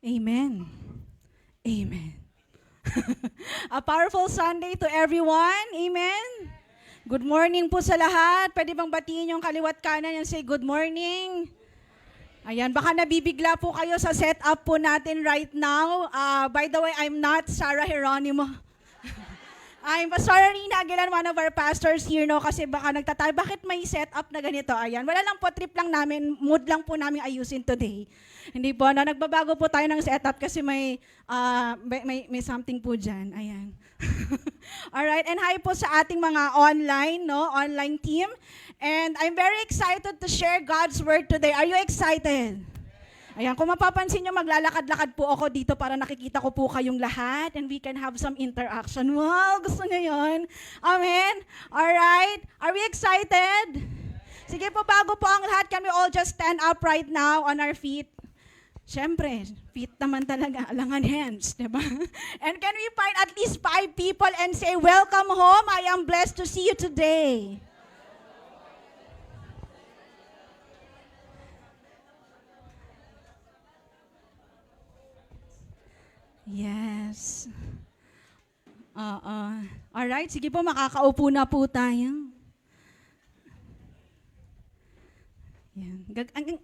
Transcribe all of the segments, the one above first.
Amen. Amen. A powerful Sunday to everyone. Amen. Good morning po sa lahat. Pwede bang batiin yung kaliwat kanan and say good morning? Ayan, baka nabibigla po kayo sa setup po natin right now. By the way, I'm not Sarah Geronimo. I'm Pastor Rina Aguilan, one of our pastors here, no? Kasi baka nagtatay, bakit may setup na ganito? Ayan, wala lang po, trip lang namin, mood lang po namin ayusin today. Hindi po, no? Nagbabago po tayo ng setup kasi may something po dyan. Ayan. Alright, and hi po sa ating mga online, no? Online team. And I'm very excited to share God's Word today. Are you excited? Ayan, kung mapapansin nyo, maglalakad-lakad po ako dito para nakikita ko po kayong lahat and we can have some interaction. Wow, gusto nyo yun? Amen? Alright, are we excited? Sige po, bago po ang lahat, can we all just stand up right now on our feet? Siyempre, feet naman talaga, alangan hands, diba? And can we find at least 5 people and say, welcome home, I am blessed to see you today. Yes. Alright, sige po, makakaupo na po tayo. Yan.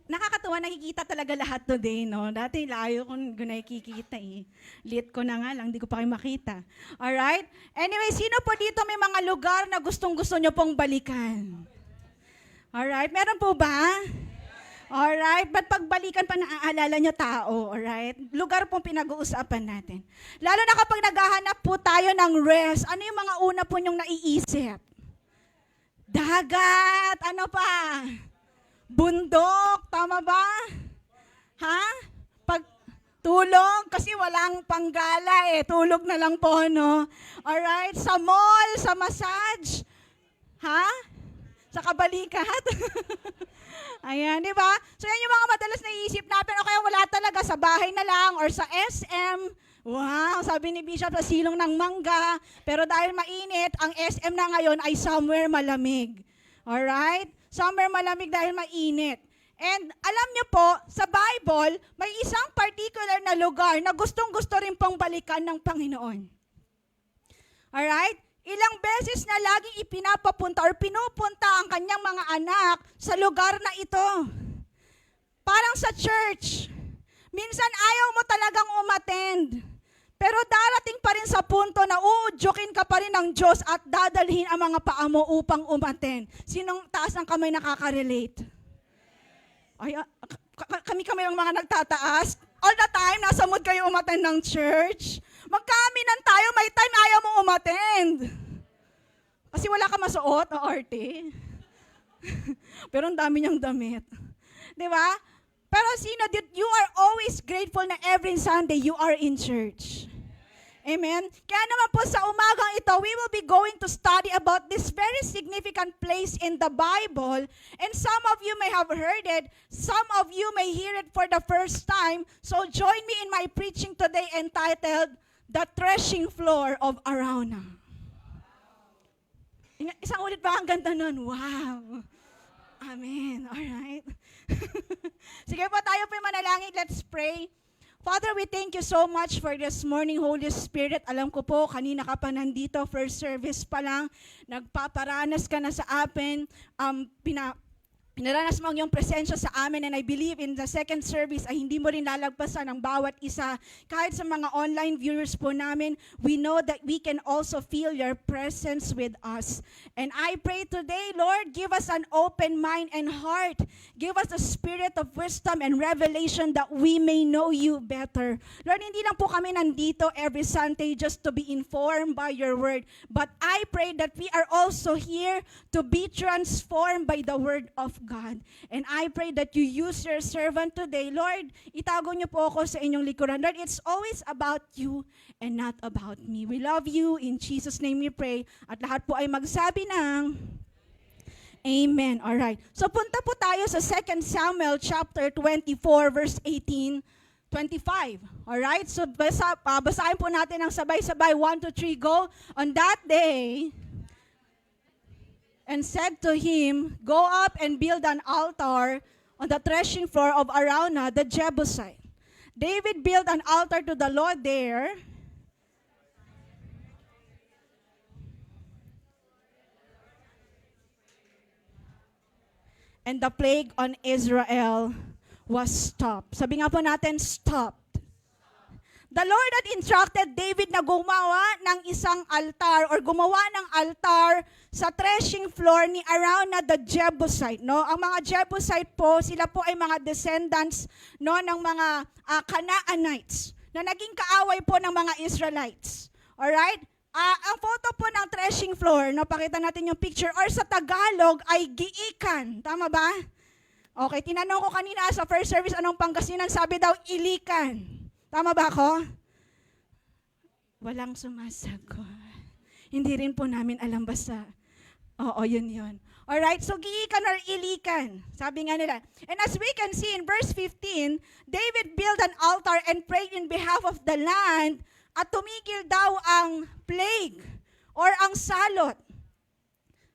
Nakakatuwa, nakikita talaga lahat today, no? Dati layo kung nakikita eh. Late ko na nga lang, di ko pa kayo makita. Alright? Anyway, sino po dito may mga lugar na gustong-gusto nyo pong balikan? Alright, meron po ba? Alright, ba't pagbalikan pa naaalala nyo tao, alright? Lugar pong pinag-uusapan natin. Lalo na kapag naghahanap po tayo ng rest, ano yung mga una po nyong naiisip? Dagat, ano pa? Bundok, tama ba? Ha? Tulog, kasi walang panggala eh, tulog na lang po, no? Alright, sa mall, sa massage, ha? Sa kabalikat. Ayan, di ba? So yan yung mga madalas naiisip natin, o kaya wala talaga, sa bahay na lang, or sa SM. Wow, sabi ni Bishop, sa silong ng mangga. Pero dahil mainit, ang SM na ngayon ay somewhere malamig. Alright? Somewhere malamig dahil mainit. And alam nyo po, sa Bible, may isang particular na lugar na gustong-gusto rin pong balikan ng Panginoon. Alright? Ilang beses na laging ipinapapunta or pinupunta ang kanyang mga anak sa lugar na ito. Parang sa church. Minsan ayaw mo talagang umattend. Pero darating pa rin sa punto na uudyukin ka pa rin ng Diyos at dadalhin ang mga paa mo upang umattend. Sinong taas ng kamay nakaka-relate? Ay, kami lang mga nagtataas. All the time, nasa mood kayo umattend ng church. Magkaminan tayo, may time ayaw mong umattend. Kasi wala ka masuot, o arte. Pero ang dami niyang damit. Di ba? Pero you are always grateful na every Sunday you are in church. Amen? Kaya naman po sa umagang ito, we will be going to study about this very significant place in the Bible. And some of you may have heard it. Some of you may hear it for the first time. So join me in my preaching today entitled, The Threshing Floor of Araunah. Isang ulit ba ang ganda nun? Wow. Amen. Alright. Sige po, tayo po manalangin. Let's pray. Father, we thank you so much for this morning, Holy Spirit. Alam ko po, kanina ka pa nandito, first service pa lang, nagpaparanas ka na sa atin, pinaranas mo ang iyong presensya sa amin, and I believe in the second service ay hindi mo rin lalagpasan ang bawat isa. Kahit sa mga online viewers po namin, we know that we can also feel your presence with us. And I pray today, Lord, give us an open mind and heart. Give us a spirit of wisdom and revelation that we may know you better. Lord, hindi lang po kami nandito every Sunday just to be informed by your word, but I pray that we are also here to be transformed by the word of God. And I pray that you use your servant today. Lord, itago niyo po ako sa inyong likuran. Lord, it's always about you and not about me. We love you. In Jesus' name we pray. At lahat po ay magsabi ng Amen. Alright. So punta po tayo sa 2 Samuel chapter 24 verse 18, 25. Alright? So basahin po natin ang sabay-sabay. 1, 2, 3, go. On that day, and said to him, go up and build an altar on the threshing floor of Araunah the Jebusite. David built an altar to the Lord there. And the plague on Israel was stopped. Sabi nga po natin, stopped. The Lord had instructed David na gumawa ng isang altar or gumawa ng altar sa threshing floor ni Araunah the Jebusite. No? Ang mga Jebusite po, sila po ay mga descendants no, ng mga Canaanites na naging kaaway po ng mga Israelites. Alright? Ang photo po ng threshing floor, no, pakita natin yung picture, or sa Tagalog ay giikan. Tama ba? Okay, tinanong ko kanina sa first service anong Pangasinan, sabi daw ilikan. Tama ba ako? Walang sumasagot. Hindi rin po namin alam basta. Oo, yun. Alright, so giikan or ilikan. Sabi nga nila. And as we can see in verse 15, David built an altar and prayed in behalf of the land at tumigil daw ang plague or ang salot.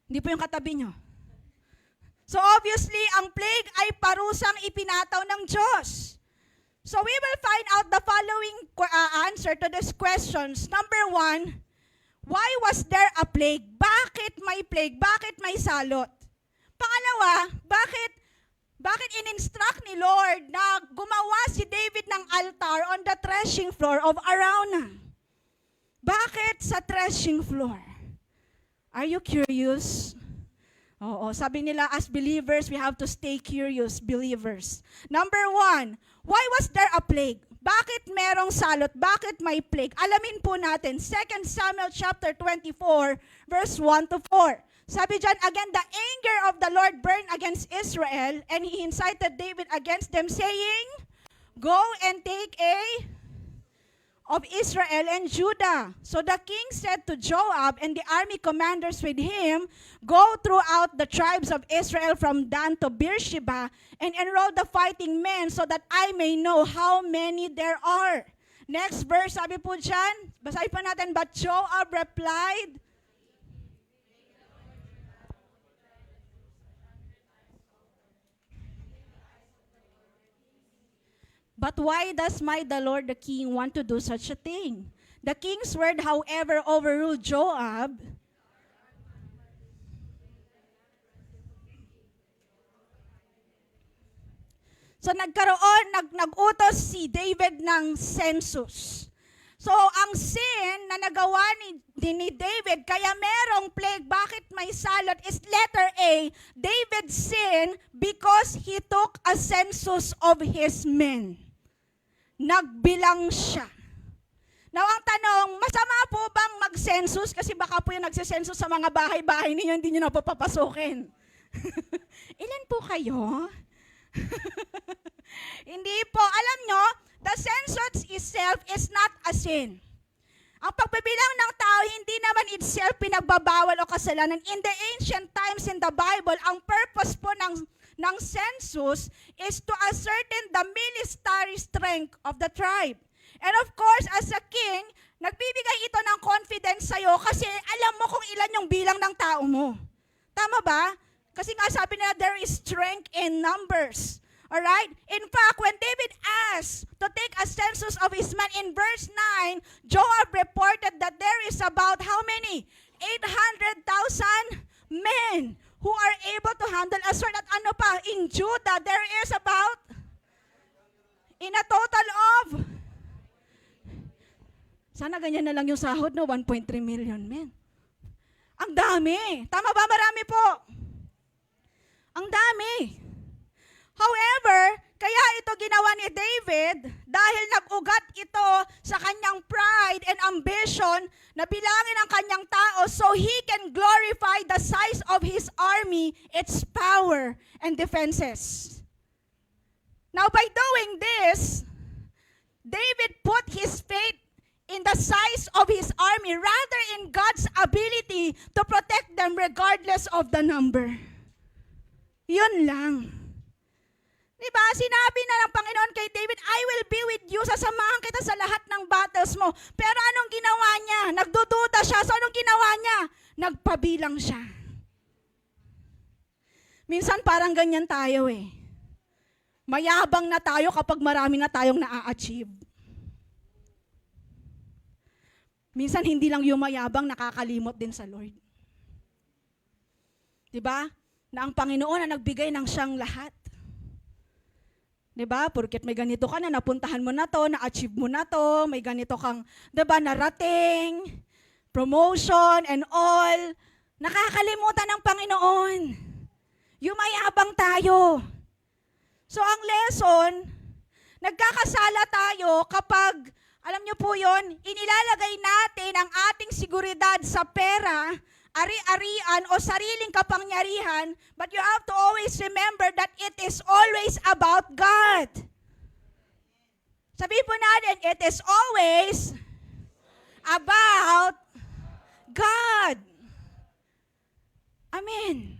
Hindi po yung katabi nyo. So obviously, ang plague ay parusang ipinataw ng Diyos. So we will find out the following answer to these questions. Number 1, why was there a plague? Bakit may plague? Bakit may salot? Pangalawa, bakit in-instruct ni Lord na gumawa si David ng altar on the threshing floor of Araunah? Bakit sa threshing floor? Are you curious? Oo, sabi nila as believers, we have to stay curious, believers. Number 1, why was there a plague? Bakit merong salot? Bakit may plague? Alamin po natin, 2 Samuel chapter 24, verse 1 to 4. Sabi dyan, again, the anger of the Lord burned against Israel, and he incited David against them, saying, go and take of Israel and Judah. So the king said to Joab and the army commanders with him, go throughout the tribes of Israel from Dan to Beersheba and enroll the fighting men so that I may know how many there are. Next verse, sabi po dyan, basahin po natin, but Joab replied, but why does the Lord the king want to do such a thing? The king's word, however, overruled Joab. So nag-utos si David ng census. So ang sin na nagawa ni David, kaya merong plague, bakit may salot, is letter A, David sinned because he took a census of his men. Nagbilang siya. Now, ang tanong, masama po bang mag-census? Kasi baka po yung nagsisensus sa mga bahay-bahay ninyo, hindi nyo na po papasukin. Ilan po kayo? Hindi po. Alam nyo, the census itself is not a sin. Ang pagbibilang ng tao, hindi naman itself pinagbabawal o kasalanan. In the ancient times in the Bible, ang purpose po ng census is to ascertain the military strength of the tribe. And of course, as a king, nagbibigay ito ng confidence sa'yo kasi alam mo kung ilan yung bilang ng tao mo. Tama ba? Kasi nga sabi nila, there is strength in numbers. Alright? In fact, when David asked to take a census of his men in verse 9, Joab reported that there is about how many? 800,000 men who are able to handle a sword. At ano pa, in Judah, there is about, in a total of, sana ganyan na lang yung sahod, no? 1.3 million men. Ang dami. Tama ba? Marami po. Ang dami. However, kaya ito ginawa ni David dahil nag-ugat ito sa kanyang pride and ambition na bilangin ang kanyang tao so he can glorify the size of his army, its power and defenses. Now, by doing this, David put his faith in the size of his army rather in God's ability to protect them regardless of the number. Yun lang. Diba? Sinabi na ng Panginoon kay David, I will be with you, sasamahan kita sa lahat ng battles mo. Pero anong ginawa niya? Nagdududa siya. So anong ginawa niya? Nagpabilang siya. Minsan parang ganyan tayo eh. Mayabang na tayo kapag marami na tayong na-achieve. Minsan hindi lang yung mayabang, nakakalimot din sa Lord. Diba? Na ang Panginoon na nagbigay ng siyang lahat. Diba? Porket may ganito ka na, napuntahan mo na to, na-achieve mo na to, may ganito kang, diba, narating, promotion and all. Nakakalimutan ng Panginoon. Yumayabang tayo. So ang lesson, nagkakasala tayo kapag, alam niyo po yon, inilalagay natin ang ating seguridad sa pera, ari-arian o sariling kapangyarihan, but you have to always remember that it is always about God. Sabihin po natin, it is always about God. Amen.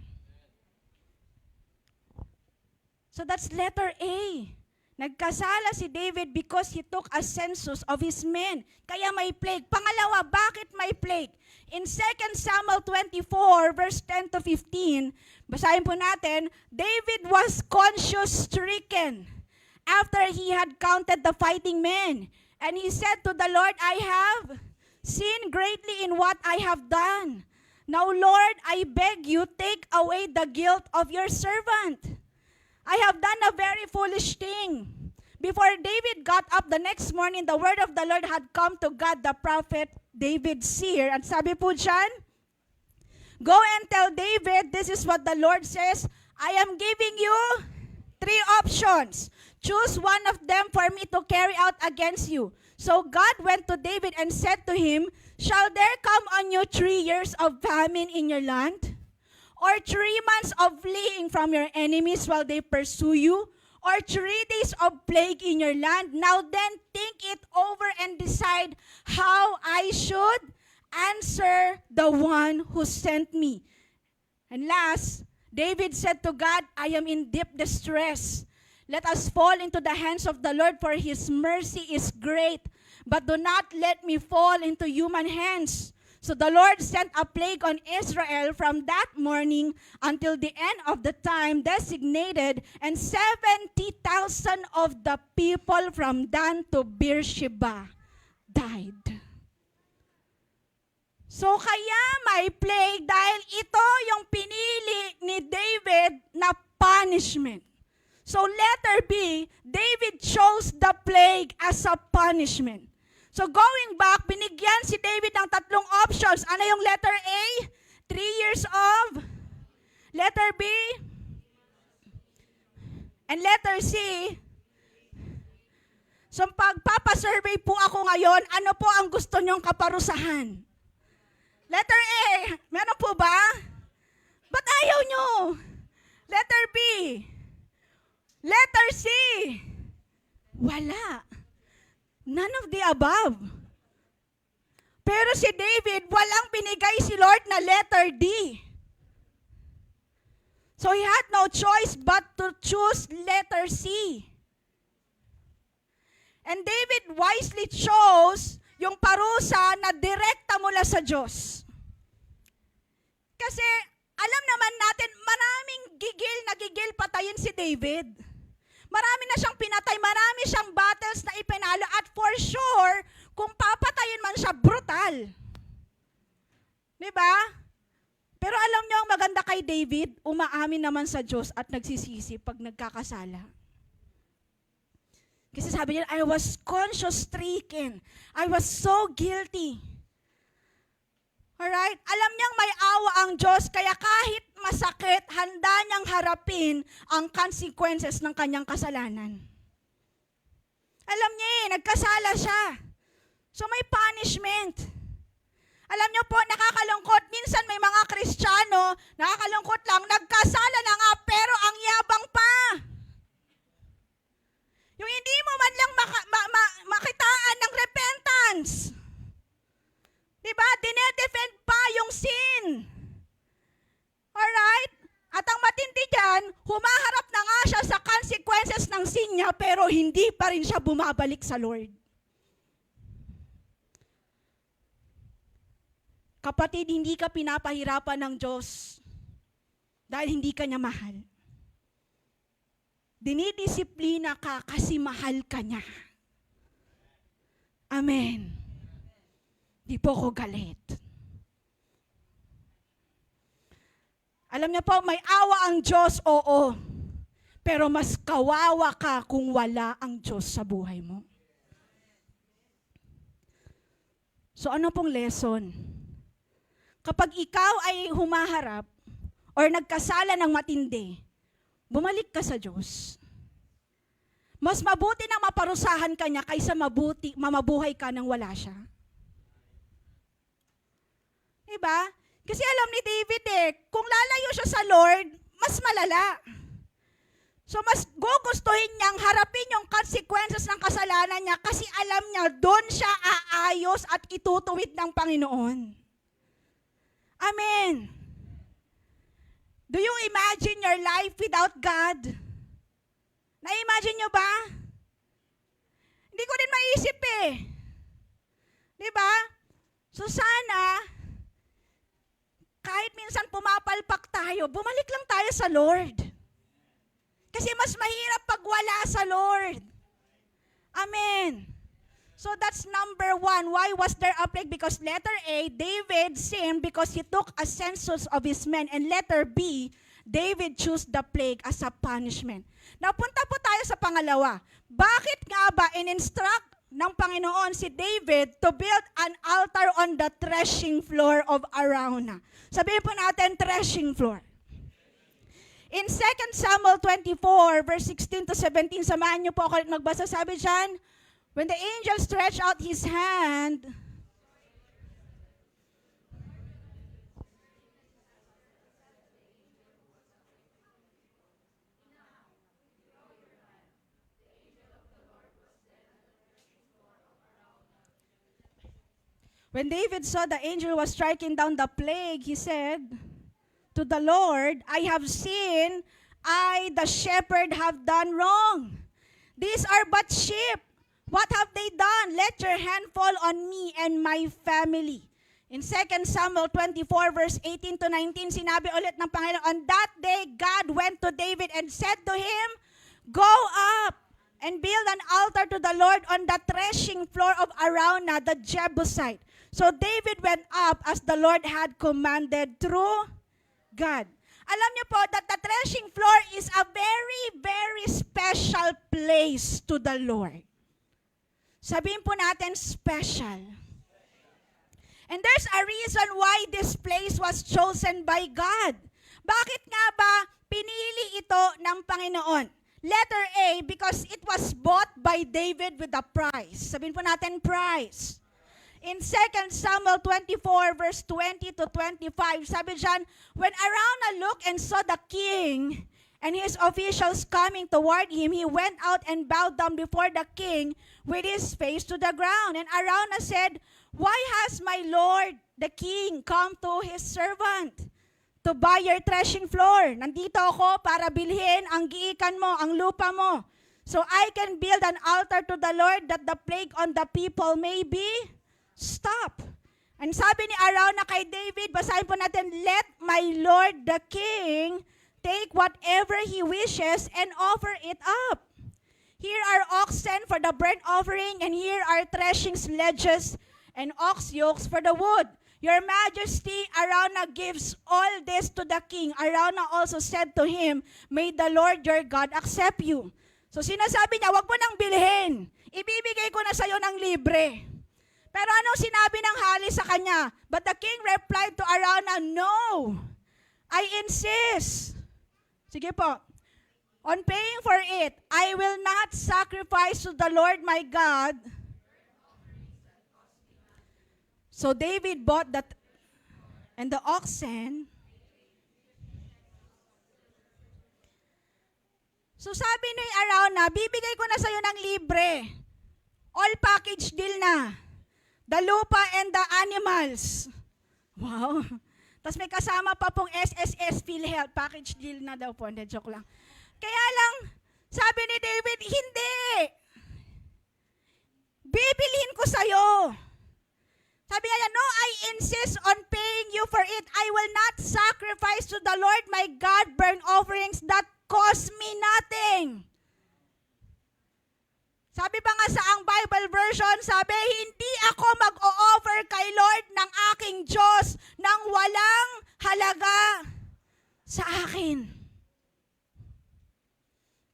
So that's letter A. Nagkasala si David because he took a census of his men. Kaya may plague. Pangalawa, bakit may plague? In 2 Samuel 24, verse 10 to 15, basahin po natin, David was conscience-stricken after he had counted the fighting men. And he said to the Lord, I have sinned greatly in what I have done. Now, Lord, I beg you, take away the guilt of your servant. I have done a very foolish thing. Before David got up the next morning, the word of the Lord had come to Gad the prophet, David's seer. At sabi po dyan, go and tell David, this is what the Lord says, I am giving you 3 options. Choose one of them for me to carry out against you. So God went to David and said to him, shall there come on you 3 years of famine in your land? Or 3 months of fleeing from your enemies while they pursue you? Or 3 days of plague in your land? Now then, think it over and decide how I should answer the one who sent me. And last, David said to God, I am in deep distress. Let us fall into the hands of the Lord, for his mercy is great. But do not let me fall into human hands. So the Lord sent a plague on Israel from that morning until the end of the time designated, and 70,000 of the people from Dan to Beersheba died. So kaya may plague dahil ito yung pinili ni David na punishment. So letter B, David chose the plague as a punishment. So going back, binigyan si David ng 3 options. Ano yung letter A? 3 years of. Letter B. And letter C. So pagpapasurvey po ako ngayon, ano po ang gusto nyong kaparusahan? Letter A, meron po ba? Ba't ayaw nyo? Letter B. Letter C. Wala. None of the above. Pero si David, walang binigay si Lord na letter D. So he had no choice but to choose letter C. And David wisely chose yung parusa na direkta mula sa Diyos. Kasi alam naman natin, maraming gigil patayin si David. Marami na siyang pinatay, marami siyang battles na ipinalo, at for sure, kung papatayin man siya, brutal. Diba? Pero alam niyo ang maganda kay David, umaamin naman sa Diyos at nagsisisi pag nagkakasala. Kasi sabi niya, I was conscience-stricken. I was so guilty. Alright? Alam niyang may awa ang Diyos, kaya kahit masakit, handa niyang harapin ang consequences ng kanyang kasalanan. Alam niya nagkasala siya. So may punishment. Alam niyo po, nakakalungkot. Minsan may mga Kristiyano, nakakalungkot lang, nagkasala na nga, pero ang yabang pa. Yung hindi mo man lang makitaan ng repentance. Diba? Dinedefend pa yung sin. Alright? At ang matindi dyan, humaharap na nga siya sa consequences ng sin niya, pero hindi pa rin siya bumabalik sa Lord. Kapatid, hindi ka pinapahirapan ng Diyos dahil hindi ka niya mahal. Dinidisiplina ka kasi mahal ka niya. Amen. Di po ko galit. Alam niyo po, may awa ang Diyos, oo. Pero mas kawawa ka kung wala ang Diyos sa buhay mo. So ano pong lesson? Kapag ikaw ay humaharap or nagkasala ng matindi, bumalik ka sa Diyos. Mas mabuti na maparusahan ka niya kaysa mamabuhay ka nang wala siya. Diba? Kasi alam ni David kung lalayo siya sa Lord, mas malala. So mas gugustuhin niyang harapin yung consequences ng kasalanan niya kasi alam niya doon siya aayos at itutuwid ng Panginoon. Amen. Do you imagine your life without God? Na-imagine nyo ba? Hindi ko din maisip Diba? So sana, kahit minsan pumapalpak tayo, bumalik lang tayo sa Lord. Kasi mas mahirap pag wala sa Lord. Amen. So that's number 1. Why was there a plague? Because letter A, David sinned because he took a census of his men. And letter B, David chose the plague as a punishment. Napunta po tayo sa pangalawa. Bakit nga ba in-instruct ng Panginoon si David to build an altar on the threshing floor of Araunah? Sabihin po natin, threshing floor. In 2 Samuel 24, verse 16 to 17, samahan niyo po ako magbasa. Sabi dyan, when the angel stretched out his hand, when David saw the angel was striking down the plague, he said to the Lord, I have sinned, I the shepherd have done wrong. These are but sheep. What have they done? Let your hand fall on me and my family. In 2 Samuel 24 verse 18 to 19, sinabi ulit ng Panginoon, on that day God went to David and said to him, go up and build an altar to the Lord on the threshing floor of Araunah the Jebusite. So David went up as the Lord had commanded through God. Alam niyo po that the threshing floor is a very, very special place to the Lord. Sabihin po natin, special. And there's a reason why this place was chosen by God. Bakit nga ba pinili ito ng Panginoon? Letter A, because it was bought by David with a price. Sabihin po natin, price. In 2 Samuel 24, verse 20 to 25, sabi dyan, when Araunah looked and saw the king and his officials coming toward him, he went out and bowed down before the king with his face to the ground. And Araunah said, why has my lord, the king, come to his servant to buy your threshing floor? Nandito ako para bilhin ang giikan mo, ang lupa mo, so I can build an altar to the Lord that the plague on the people may be stop. And sabi ni Araunah kay David, basahin po natin, let my lord the king take whatever he wishes and offer it up. Here are oxen for the burnt offering, and here are threshing sledges and ox yokes for the wood. Your Majesty, Araunah gives all this to the king. Araunah also said to him, may the Lord your God accept you. So sinasabi niya, wag mo nang bilhin. Ibibigay ko na sa'yo ng libre. Pero anong sinabi ng hari sa kanya? But the king replied to Araunah, no, I insist. Sige po. On paying for it, I will not sacrifice to the Lord my God. So David bought that and the oxen. So sabi ni Araunah, bibigay ko na sa'yo ng libre. All package deal na. The lupa and the animals. Wow. Tapos may kasama pa pong SSS PhilHealth. Package deal na daw po. Hindi, joke lang. Kaya lang, sabi ni David, hindi. Bibilhin ko sa'yo. Sabi niya, no, I insist on paying you for it. I will not sacrifice to the Lord my God burnt offerings that cost me nothing. Sabi pa nga sa ang Bible version, sabi, hindi ako mag-o-offer kay Lord ng aking Diyos ng walang halaga sa akin.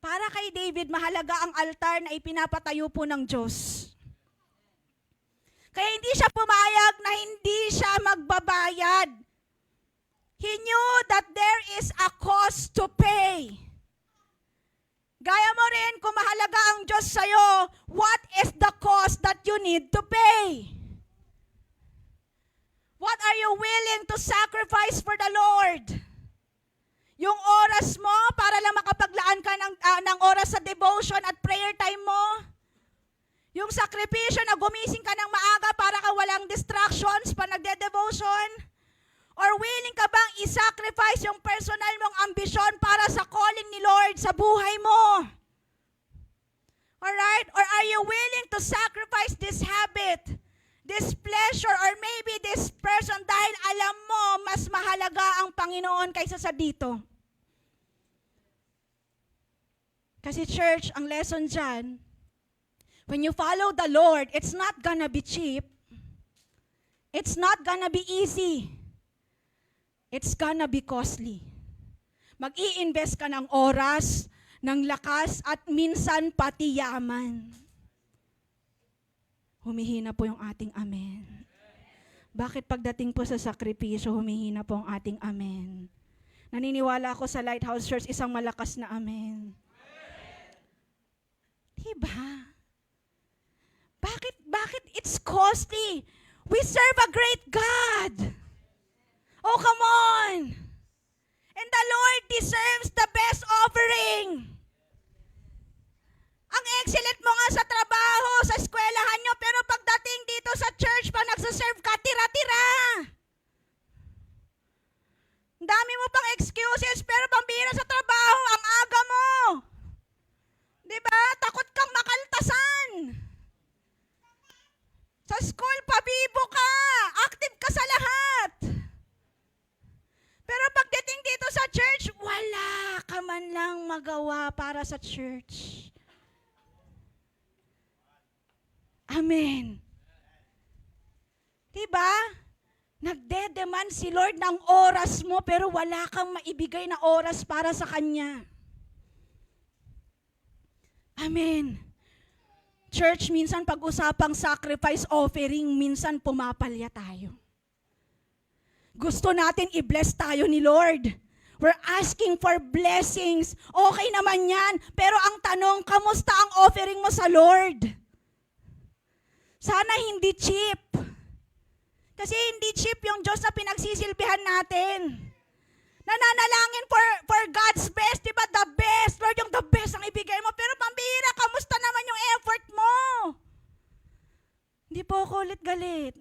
Para kay David, mahalaga ang altar na ipinapatayo po ng Diyos. Kaya hindi siya pumayag na hindi siya magbabayad. He knew that there is a cost to pay. Gaya mo rin, kung mahalaga ang Diyos sa'yo, what is the cost that you need to pay? What are you willing to sacrifice for the Lord? Yung oras mo para lang makapaglaan ka ng oras sa devotion at prayer time mo? Yung sakripisyo na gumising ka ng maaga para ka walang distractions pa nagde-devotion? Or willing ka bang i-sacrifice yung personal mong ambisyon para sa calling ni Lord sa buhay mo? Alright? Or are you willing to sacrifice this habit, this pleasure, or maybe this person dahil alam mo mas mahalaga ang Panginoon kaysa sa dito? Kasi church, ang lesson dyan, when you follow the Lord, it's not gonna be cheap. It's not gonna be easy. It's gonna be costly. Mag-i-invest ka ng oras, ng lakas, at minsan pati yaman. Humihina po yung ating amen. Bakit pagdating po sa sakripisyo, humihina po ang ating amen? Naniniwala ako sa Lighthouse Church, isang malakas na amen. Diba? Bakit it's costly? We serve a great God. Oh, come on. And the Lord deserves the best offering. Ang excellent mo nga sa trabaho, sa eskwelahan nyo, pero pagdating dito sa church, pag nagsaserve ka, tira-tira. Ang dami mo pang excuses, pero pambira sa trabaho, ang aga mo. Diba? Takot kang makaltasan. Sa school, pabibo ka. Active ka sa lahat. Pero pagdating dito sa church, wala ka man lang magawa para sa church. Amen. Diba? Nagde-demand si Lord ng oras mo, pero wala kang maibigay na oras para sa Kanya. Amen. Church, minsan pag-usapang sacrifice offering, minsan pumapalya tayo. Gusto natin i-bless tayo ni Lord. We're asking for blessings. Okay naman yan. Pero ang tanong, kamusta ang offering mo sa Lord? Sana hindi cheap. Kasi hindi cheap yung Diyos na pinagsisilbihan natin. Nananalangin for God's best, diba? The best. Lord, yung the best ang ibigay mo. Pero pambihira, kamusta naman yung effort mo? Hindi po ako ulit-galit.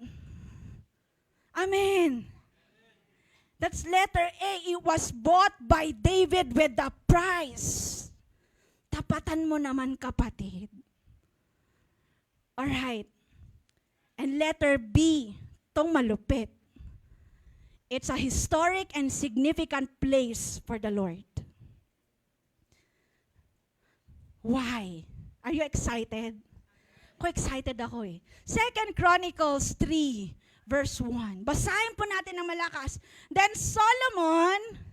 Amen. That's letter A. It was bought by David with the price. Tapatan mo naman, kapatid. Alright. And letter B, tong malupit. It's a historic and significant place for the Lord. Why? Are you excited? Excited ako eh. 2 Chronicles 3, verse 1. Basahin po natin ng malakas. Then Solomon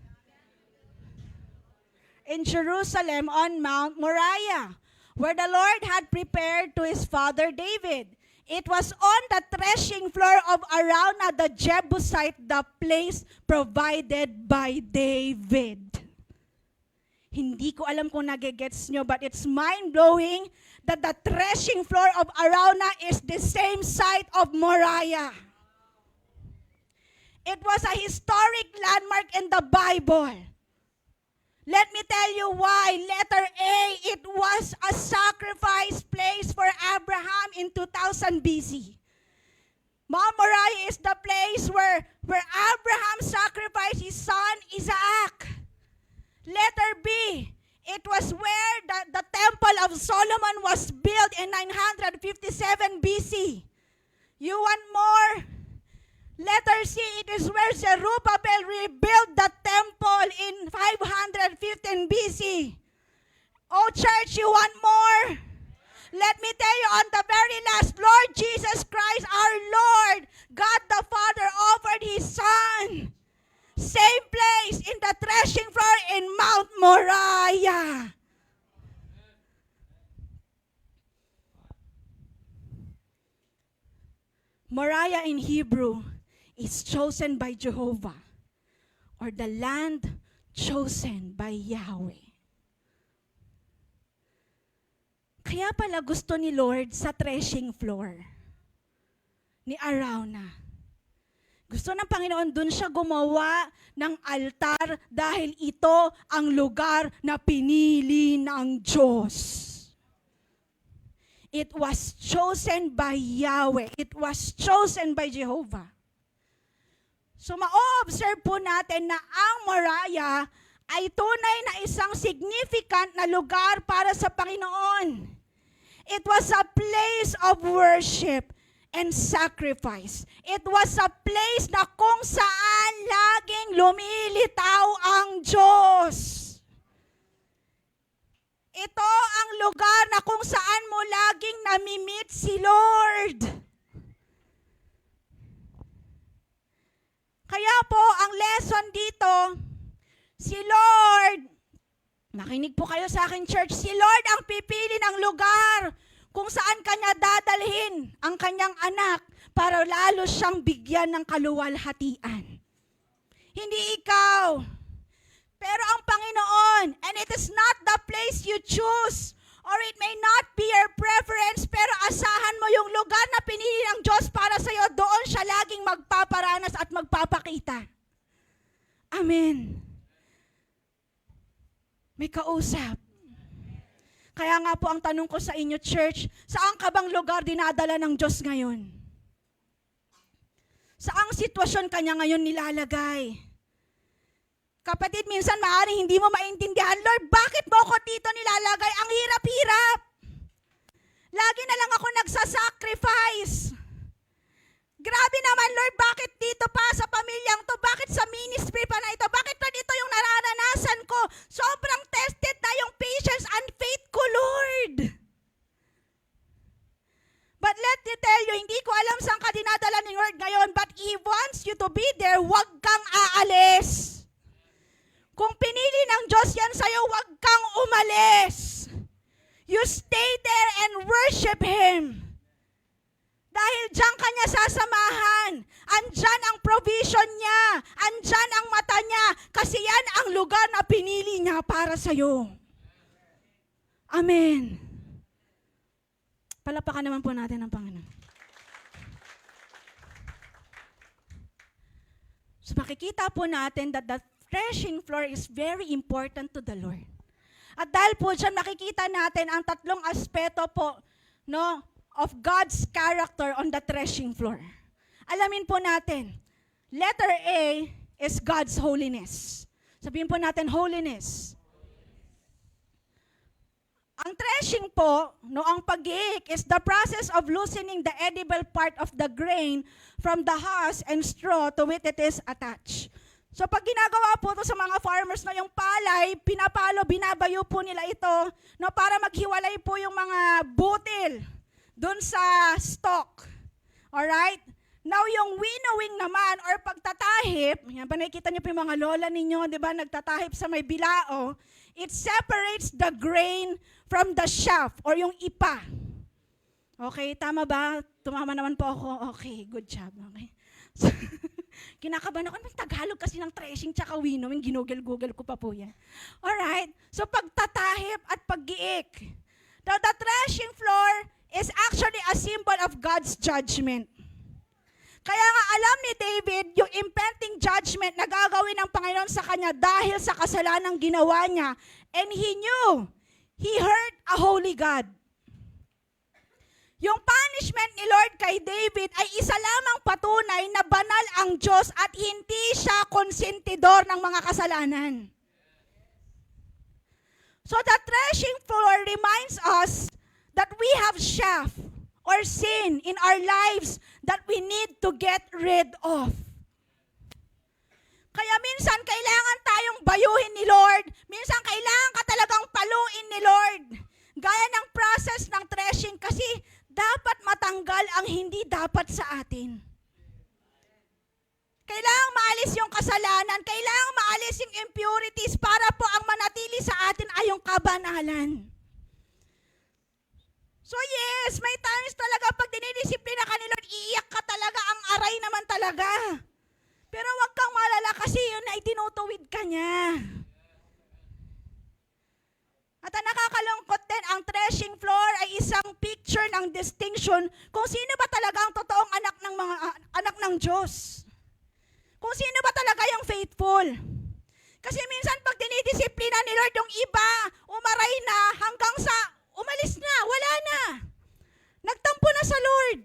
in Jerusalem on Mount Moriah, where the Lord had prepared to his father David. It was on the threshing floor of Araunah the Jebusite, the place provided by David. Hindi ko alam kung nagigets nyo, but it's mind-blowing that the threshing floor of Araunah is the same site of Moriah. It was a historic landmark in the Bible. Let me tell you why. Letter A, it was a sacrifice place for Abraham in 2000 BC. Mount Moriah is the place where Abraham sacrificed his son Isaac. Letter B, it was where the temple of Solomon was built in 957 BC. You want more? Letter C, it is where Zerubbabel rebuilt the temple in 515 BC. Oh church, you want more? Let me tell you, on the very last, Lord Jesus Christ, our Lord, God the Father offered His Son. Same place in the threshing floor in Mount Moriah. Moriah in Hebrew is chosen by Jehovah, or the land chosen by Yahweh. Kaya pala gusto ni Lord sa threshing floor ni Arauna. Gusto ng Panginoon, dun siya gumawa ng altar dahil ito ang lugar na pinili ng Diyos. It was chosen by Yahweh. It was chosen by Jehovah. So ma-observe po natin na ang Moriah ay tunay na isang significant na lugar para sa Panginoon. It was a place of worship and sacrifice. It was a place na kung saan laging lumilitaw ang Diyos. Ito ang lugar na kung saan mo laging nami-meet si Lord. Kaya po, ang lesson dito, si Lord, makinig po kayo sa akin, church, si Lord ang pipili ng lugar kung saan kanya dadalhin ang kanyang anak para lalo siyang bigyan ng kaluwalhatian. Hindi ikaw. Pero ang Panginoon, and it is not the place you choose, or it may not be your preference, pero asahan mo yung lugar na pinili ng Diyos para sa iyo, doon siya laging magpaparanas at magpapakita. Amen. May kausap. Kaya nga po ang tanong ko sa inyo, church, saan ka bang lugar dinadala ng Diyos ngayon? Saang sitwasyon kanya ngayon nilalagay? Kapatid, minsan maaaring hindi mo maintindihan, Lord, bakit mo ako dito nilalagay? Ang hirap-hirap. Lagi na lang ako nagsasacrifice. Grabe naman, Lord, bakit dito pa sa pamilyang to? Bakit sa ministry pa na ito? Bakit pa dito yung nararanasan ko? Sobrang tested na yung patience and faith ko, Lord. But let me tell you, hindi ko alam saan ka dinadala ni Lord ngayon, but He wants you to be there. Huwag kang aalis. Kung pinili ng Diyos yan sa'yo, huwag kang umalis. You stay there and worship Him. Dahil diyan ka niya sasamahan. Andyan ang provision niya. Andyan ang mata niya. Kasi yan ang lugar na pinili niya para sa'yo. Amen. Palapakan naman po natin ang Panginoon. So makikita po natin that the threshing floor is very important to the Lord. At dahil po dyan makikita natin ang tatlong aspeto po, no, of God's character on the threshing floor. Alamin po natin, letter A is God's holiness. Sabihin po natin, holiness. Ang threshing po, no, ang pag-iik is the process of loosening the edible part of the grain from the husk and straw to which it is attached. So pag ginagawa po ito sa mga farmers na yung palay, pinapalo, binabayo po nila ito, no, para maghiwalay po yung mga butil dun sa stalk. Alright? Now yung winnowing naman or pagtatahip, yan ba nakikita niyo po yung mga lola ninyo, di ba, nagtatahip sa may bilao, it separates the grain from the shaft or yung ipa. Okay, tama ba? Tumama naman po ako. Okay, good job. Okay. So, kinakabahan ako, ng Tagalog kasi ng threshing tsaka winnowing, ginugel-google ko pa po yan. Alright, so pagtatahip at pag-giik. Now the threshing floor is actually a symbol of God's judgment. Kaya nga alam ni David yung impending judgment na gagawin ng Panginoon sa kanya dahil sa kasalanang ginawa niya. And he knew, he hurt a holy God. Yung punishment ni Lord kay David ay isa lamang patunay na banal ang Diyos at hindi siya konsentidor ng mga kasalanan. So the threshing floor reminds us that we have chaff or sin in our lives that we need to get rid of. Kaya minsan kailangan tayong bayuhin ni Lord. Minsan kailangan ka talagang paluin ni Lord. Gaya ng process ng threshing kasi dapat matanggal ang hindi dapat sa atin. Kailangang maalis yung kasalanan, kailangang maalis yung impurities para po ang manatili sa atin ay yung kabanalan. So yes, may times talaga pag dinidisiplina ka ni Lord, iiyak ka talaga, ang aray naman talaga. Pero wag kang malala kasi yun ay tinutuwid ka niya. At ang nakakalungkot din, ang threshing floor ay isang picture ng distinction kung sino ba talaga ang totoong anak ng Diyos. Kung sino ba talaga yung faithful. Kasi minsan pag dinidisiplina ni Lord yung iba, umaray na hanggang sa umalis na, wala na. Nagtampo na sa Lord.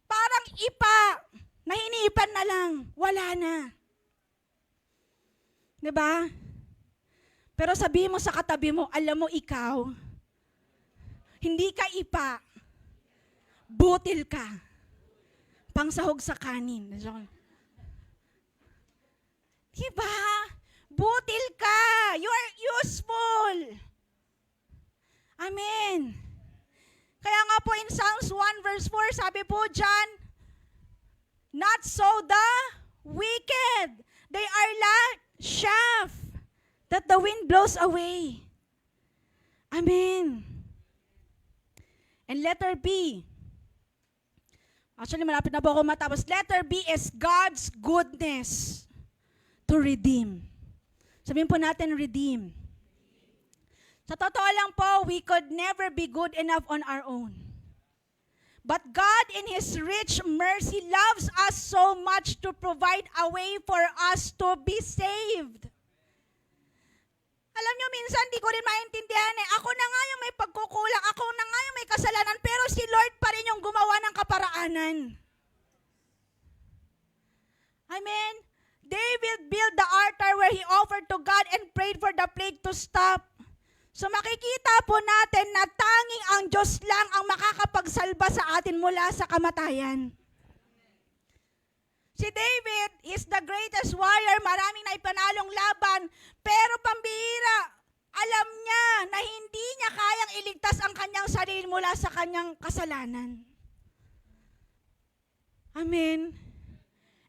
Parang ipa, nahinipan na lang, wala na. Diba? Pero sabihin mo sa katabi mo, alam mo ikaw, hindi ka ipa, butil ka, pangsahog sa kanin. Diba? Butil ka, you are useful. Amen. Kaya nga po in Psalms 1 verse 4, sabi po dyan, not so the wicked, they are like chaff that the wind blows away. Amen. And letter B. Actually, malapit na po ako matapos. Letter B is God's goodness to redeem. Sabihin po natin, redeem. Sa totoo lang po, we could never be good enough on our own. But God in His rich mercy loves us so much to provide a way for us to be saved. Alam nyo, minsan di ko rin maintindihan ako na nga yung may pagkukulang, ako na nga yung may kasalanan, pero si Lord pa rin yung gumawa ng kaparaanan. Amen? David built the altar where he offered to God and prayed for the plague to stop. So makikita po natin na tanging ang Diyos lang ang makakapagsalba sa atin mula sa kamatayan. Si David is the greatest warrior, maraming naipanalong laban, pero pambihira, alam niya na hindi niya kayang iligtas ang kanyang sarili mula sa kanyang kasalanan. Amen.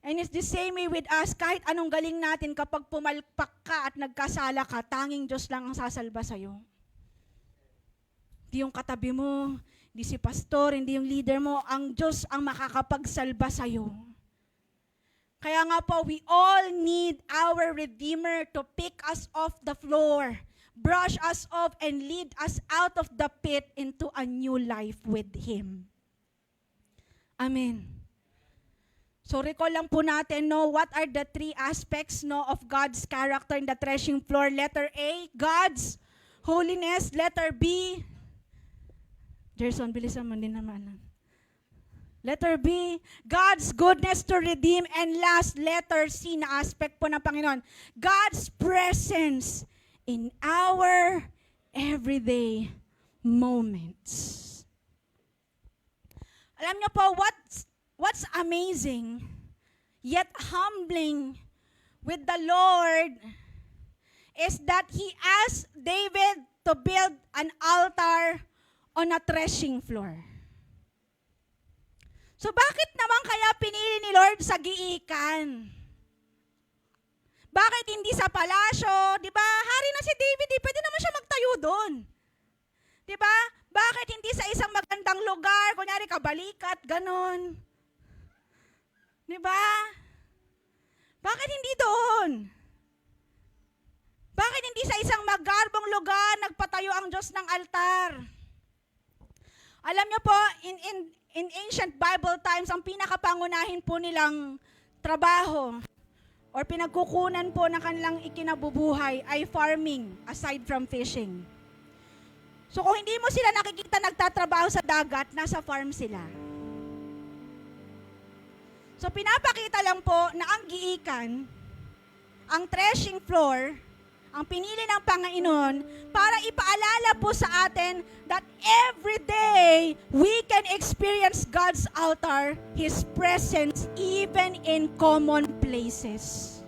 And it's the same way with us, kahit anong galing natin, kapag pumalpak ka at nagkasala ka, tanging Diyos lang ang sasalba sa'yo. Hindi yung katabi mo, hindi si pastor, hindi yung leader mo, ang Diyos ang makakapagsalba sa'yo. Kaya nga po, we all need our Redeemer to pick us off the floor, brush us off, and lead us out of the pit into a new life with Him. Amen. So recall lang po natin, what are the three aspects, of God's character in the threshing floor? Letter A, God's holiness. Letter B, Gerson, bilisan mo din naman. Letter B, God's goodness to redeem. And last, letter C na aspect po ng Panginoon, God's presence in our everyday moments. Alam niyo po, what's amazing, yet humbling with the Lord is that He asked David to build an altar on a threshing floor. So bakit naman kaya pinili ni Lord sa giikan? Bakit hindi sa palasyo? Di ba? Hari na si David, pwede naman siya magtayo doon. Di ba? Bakit hindi sa isang magandang lugar, kunyari kabalikat, ganon? Di ba? Bakit hindi doon? Bakit hindi sa isang magarbong lugar nagpatayo ang Diyos ng altar? Alam niyo po, in ancient Bible times, ang pinakapangunahin po nilang trabaho or pinagkukunan po ng kanilang ikinabubuhay ay farming aside from fishing. So kung hindi mo sila nakikita nagtatrabaho sa dagat, nasa farm sila. So pinapakita lang po na ang giikan, ang threshing floor, ang pinili ng Panginoon para ipaalala po sa atin that every day we can experience God's altar, His presence even in common places.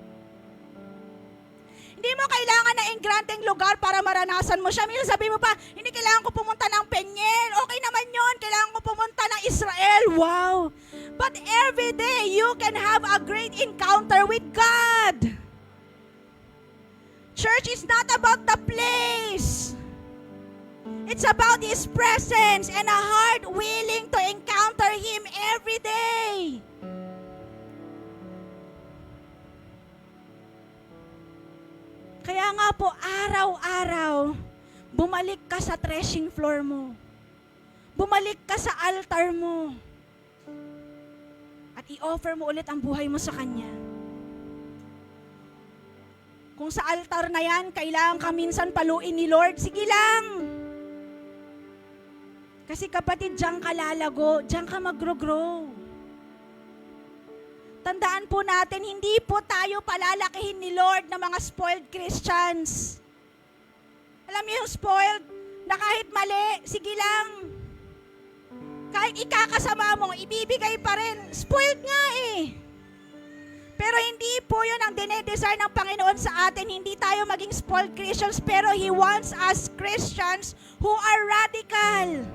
Hindi mo kailangan na engranteng lugar para maranasan mo siya. Minsan sabi mo pa, hindi kailangan ko pumunta ng Peñel. Okay naman yun. Kailangan ko pumunta ng Israel. Wow! But every day, you can have a great encounter with God. Church is not about the place. It's about His presence and a heart willing to encounter Him every day. Kaya nga po, araw-araw, bumalik ka sa threshing floor mo. Bumalik ka sa altar mo. At i-offer mo ulit ang buhay mo sa Kanya. Kung sa altar na yan, kailangan ka minsan paluin ni Lord, sige lang. Kasi kapatid, diyan ka lalago, diyan ka mag-grow. Tandaan po natin, hindi po tayo palalakihin ni Lord na mga spoiled Christians. Alam niyo yung spoiled, na kahit mali, sige lang. Kahit ikakasama mo, ibibigay pa rin. Spoiled nga eh. Pero hindi po yun ang dinedesire ng Panginoon sa atin. Hindi tayo maging spoiled Christians, pero He wants us Christians who are radical.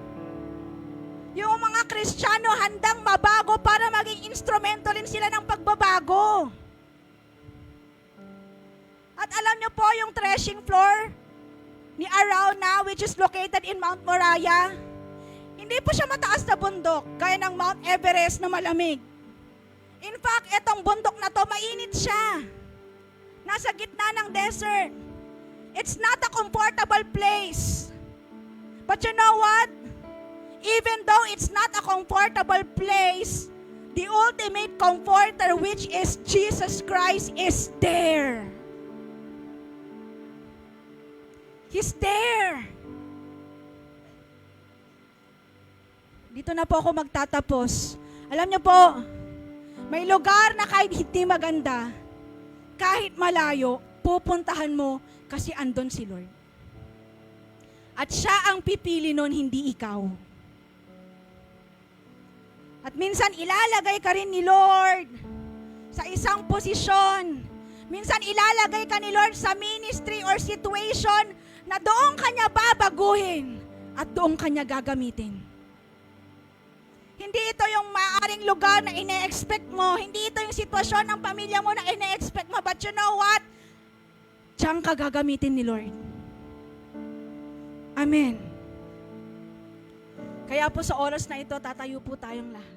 Yung mga Kristiyano handang mabago para maging instrumento rin sila ng pagbabago. At alam nyo po yung threshing floor ni Arauna, which is located in Mount Moriah, hindi po siya mataas na bundok, gaya ng Mount Everest na malamig. In fact, etong bundok na to, mainit siya. Nasa gitna ng desert. It's not a comfortable place. But you know what? Even though it's not a comfortable place, the ultimate comforter, which is Jesus Christ, is there. He's there. Dito na po ako magtatapos. Alam niyo po, may lugar na kahit hindi maganda, kahit malayo, pupuntahan mo kasi andon si Lord. At siya ang pipili nun, hindi ikaw. At minsan ilalagay ka rin ni Lord sa isang posisyon. Minsan ilalagay ka ni Lord sa ministry or situation na doon kanya babaguhin at doon kanya gagamitin. Hindi ito yung maaaring lugar na ine-expect mo. Hindi ito yung sitwasyon ng pamilya mo na ine-expect mo. But you know what? Diyan ka gagamitin ni Lord. Amen. Kaya po sa oras na ito, tatayo po tayong lahat.